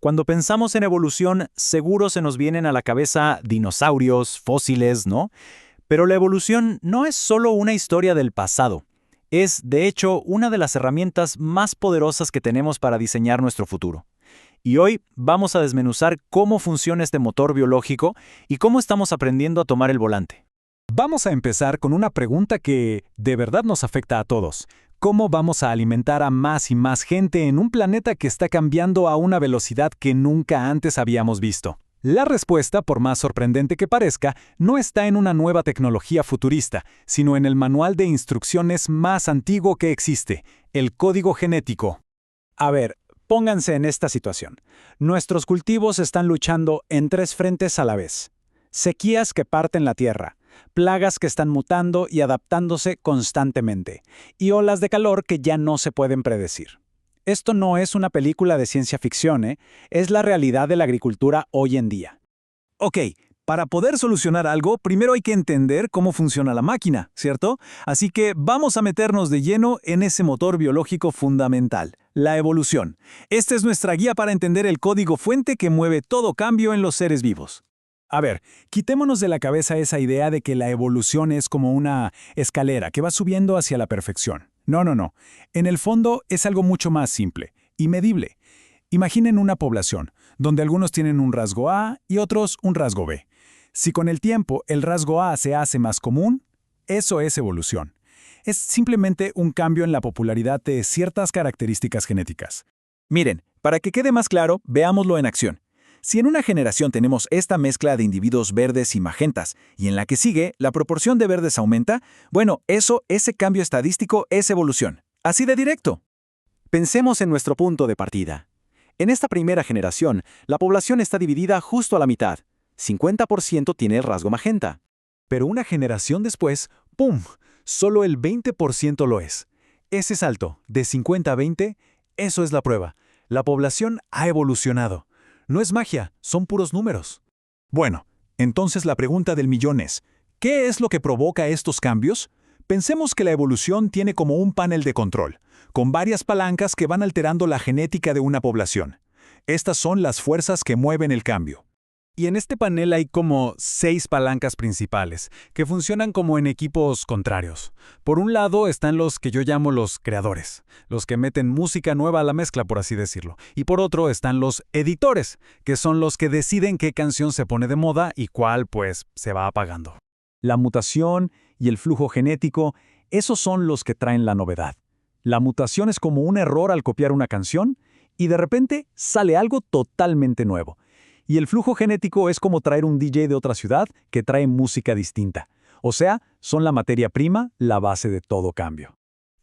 Cuando pensamos en evolución, seguro se nos vienen a la cabeza dinosaurios, fósiles, ¿no? Pero la evolución no es solo una historia del pasado. Es, de hecho, una de las herramientas más poderosas que tenemos para diseñar nuestro futuro. Y hoy vamos a desmenuzar cómo funciona este motor biológico y cómo estamos aprendiendo a tomar el volante. Vamos a empezar con una pregunta que de verdad nos afecta a todos. ¿Cómo vamos a alimentar a más y más gente en un planeta que está cambiando a una velocidad que nunca antes habíamos visto? La respuesta, por más sorprendente que parezca, no está en una nueva tecnología futurista, sino en el manual de instrucciones más antiguo que existe, el código genético. A ver, pónganse en esta situación. Nuestros cultivos están luchando en 3 frentes a la vez. Sequías que parten la tierra, plagas que están mutando y adaptándose constantemente, y olas de calor que ya no se pueden predecir. Esto no es una película de ciencia ficción, es la realidad de la agricultura hoy en día. Ok, para poder solucionar algo, primero hay que entender cómo funciona la máquina, ¿cierto? Así que vamos a meternos de lleno en ese motor biológico fundamental, la evolución. Esta es nuestra guía para entender el código fuente que mueve todo cambio en los seres vivos. A ver, quitémonos de la cabeza esa idea de que la evolución es como una escalera que va subiendo hacia la perfección. No. En el fondo es algo mucho más simple y medible. Imaginen una población, donde algunos tienen un rasgo A y otros un rasgo B. Si con el tiempo el rasgo A se hace más común, eso es evolución. Es simplemente un cambio en la popularidad de ciertas características genéticas. Miren, para que quede más claro, veámoslo en acción. Si en una generación tenemos esta mezcla de individuos verdes y magentas, y en la que sigue la proporción de verdes aumenta, bueno, ese cambio estadístico es evolución. Así de directo. Pensemos en nuestro punto de partida. En esta primera generación, la población está dividida justo a la mitad. 50% tiene el rasgo magenta. Pero una generación después, ¡pum!, solo el 20% lo es. Ese salto, de 50 a 20, eso es la prueba. La población ha evolucionado. No es magia, son puros números. Bueno, entonces la pregunta del millón es, ¿qué es lo que provoca estos cambios? Pensemos que la evolución tiene como un panel de control, con varias palancas que van alterando la genética de una población. Estas son las fuerzas que mueven el cambio. Y en este panel hay como 6 palancas principales, que funcionan como en equipos contrarios. Por un lado están los que yo llamo los creadores, los que meten música nueva a la mezcla, por así decirlo. Y por otro están los editores, que son los que deciden qué canción se pone de moda y cuál, pues, se va apagando. La mutación y el flujo genético, esos son los que traen la novedad. La mutación es como un error al copiar una canción y de repente sale algo totalmente nuevo. Y el flujo genético es como traer un DJ de otra ciudad que trae música distinta. O sea, son la materia prima, la base de todo cambio.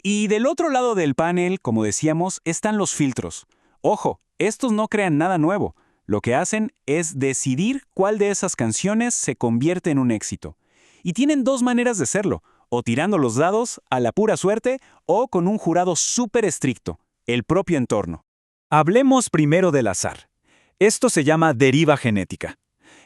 Y del otro lado del panel, como decíamos, están los filtros. Ojo, estos no crean nada nuevo. Lo que hacen es decidir cuál de esas canciones se convierte en un éxito. Y tienen 2 maneras de hacerlo, o tirando los dados a la pura suerte o con un jurado súper estricto, el propio entorno. Hablemos primero del azar. Esto se llama deriva genética.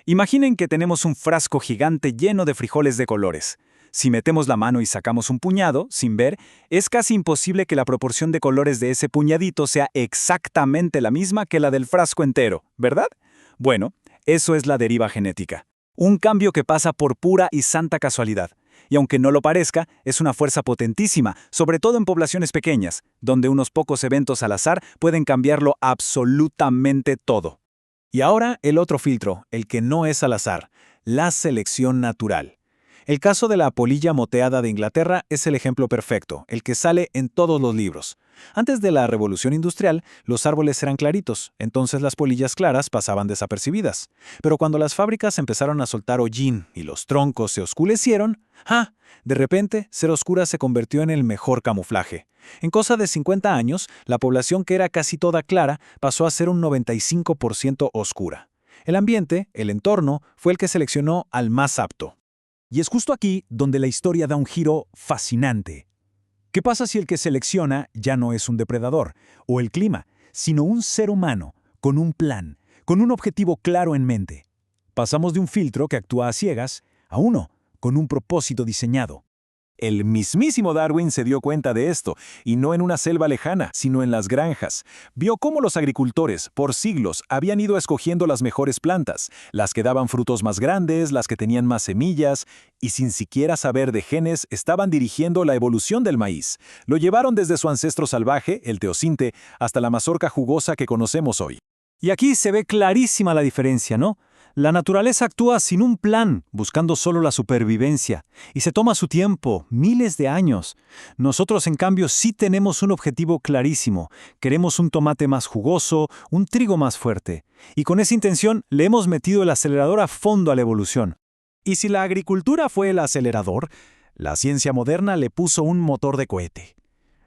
Imaginen que tenemos un frasco gigante lleno de frijoles de colores. Si metemos la mano y sacamos un puñado, sin ver, es casi imposible que la proporción de colores de ese puñadito sea exactamente la misma que la del frasco entero, ¿verdad? Bueno, eso es la deriva genética. Un cambio que pasa por pura y santa casualidad. Y aunque no lo parezca, es una fuerza potentísima, sobre todo en poblaciones pequeñas, donde unos pocos eventos al azar pueden cambiarlo absolutamente todo. Y ahora el otro filtro, el que no es al azar, la selección natural. El caso de la polilla moteada de Inglaterra es el ejemplo perfecto, el que sale en todos los libros. Antes de la Revolución Industrial, los árboles eran claritos, entonces las polillas claras pasaban desapercibidas. Pero cuando las fábricas empezaron a soltar hollín y los troncos se oscurecieron, de repente, ser oscura se convirtió en el mejor camuflaje. En cosa de 50 años, la población que era casi toda clara pasó a ser un 95% oscura. El ambiente, el entorno, fue el que seleccionó al más apto. Y es justo aquí donde la historia da un giro fascinante. ¿Qué pasa si el que selecciona ya no es un depredador o el clima, sino un ser humano, con un plan, con un objetivo claro en mente? Pasamos de un filtro que actúa a ciegas a uno con un propósito diseñado. El mismísimo Darwin se dio cuenta de esto, y no en una selva lejana, sino en las granjas. Vio cómo los agricultores, por siglos, habían ido escogiendo las mejores plantas, las que daban frutos más grandes, las que tenían más semillas, y sin siquiera saber de genes, estaban dirigiendo la evolución del maíz. Lo llevaron desde su ancestro salvaje, el teosinte, hasta la mazorca jugosa que conocemos hoy. Y aquí se ve clarísima la diferencia, ¿no? La naturaleza actúa sin un plan, buscando solo la supervivencia, y se toma su tiempo, miles de años. Nosotros, en cambio, sí tenemos un objetivo clarísimo. Queremos un tomate más jugoso, un trigo más fuerte. Y con esa intención le hemos metido el acelerador a fondo a la evolución. Y si la agricultura fue el acelerador, la ciencia moderna le puso un motor de cohete.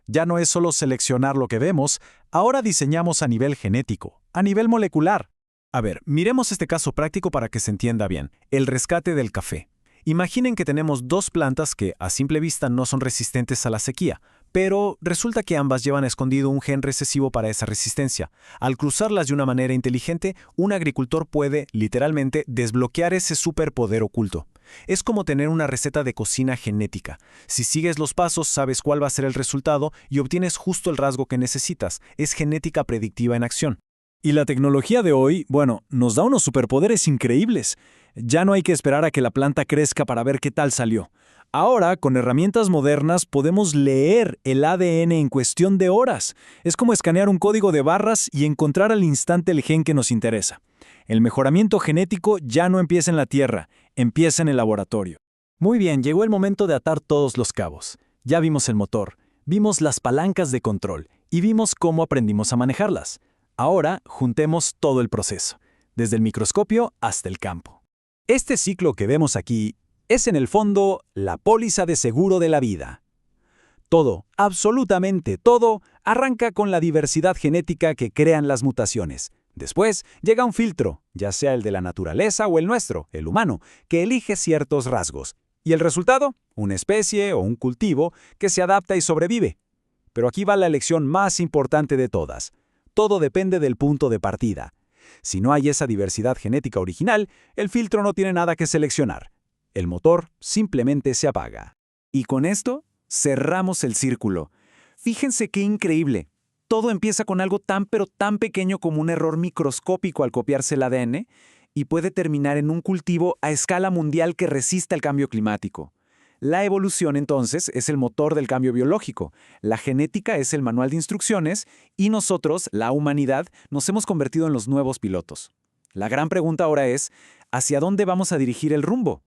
Ya no es solo seleccionar lo que vemos, ahora diseñamos a nivel genético, a nivel molecular. A ver, miremos este caso práctico para que se entienda bien. El rescate del café. Imaginen que tenemos dos plantas que a simple vista no son resistentes a la sequía, pero resulta que ambas llevan escondido un gen recesivo para esa resistencia. Al cruzarlas de una manera inteligente, un agricultor puede, literalmente, desbloquear ese superpoder oculto. Es como tener una receta de cocina genética. Si sigues los pasos, sabes cuál va a ser el resultado y obtienes justo el rasgo que necesitas. Es genética predictiva en acción. Y la tecnología de hoy, nos da unos superpoderes increíbles. Ya no hay que esperar a que la planta crezca para ver qué tal salió. Ahora, con herramientas modernas, podemos leer el ADN en cuestión de horas. Es como escanear un código de barras y encontrar al instante el gen que nos interesa. El mejoramiento genético ya no empieza en la Tierra, empieza en el laboratorio. Muy bien, llegó el momento de atar todos los cabos. Ya vimos el motor, vimos las palancas de control y vimos cómo aprendimos a manejarlas. Ahora, juntemos todo el proceso, desde el microscopio hasta el campo. Este ciclo que vemos aquí es en el fondo la póliza de seguro de la vida. Todo, absolutamente todo, arranca con la diversidad genética que crean las mutaciones. Después llega un filtro, ya sea el de la naturaleza o el nuestro, el humano, que elige ciertos rasgos. ¿Y el resultado? Una especie o un cultivo que se adapta y sobrevive. Pero aquí va la lección más importante de todas. Todo depende del punto de partida. Si no hay esa diversidad genética original, el filtro no tiene nada que seleccionar. El motor simplemente se apaga. Y con esto, cerramos el círculo. Fíjense qué increíble. Todo empieza con algo tan pero tan pequeño como un error microscópico al copiarse el ADN y puede terminar en un cultivo a escala mundial que resista el cambio climático. La evolución, entonces, es el motor del cambio biológico, la genética es el manual de instrucciones y nosotros, la humanidad, nos hemos convertido en los nuevos pilotos. La gran pregunta ahora es, ¿hacia dónde vamos a dirigir el rumbo?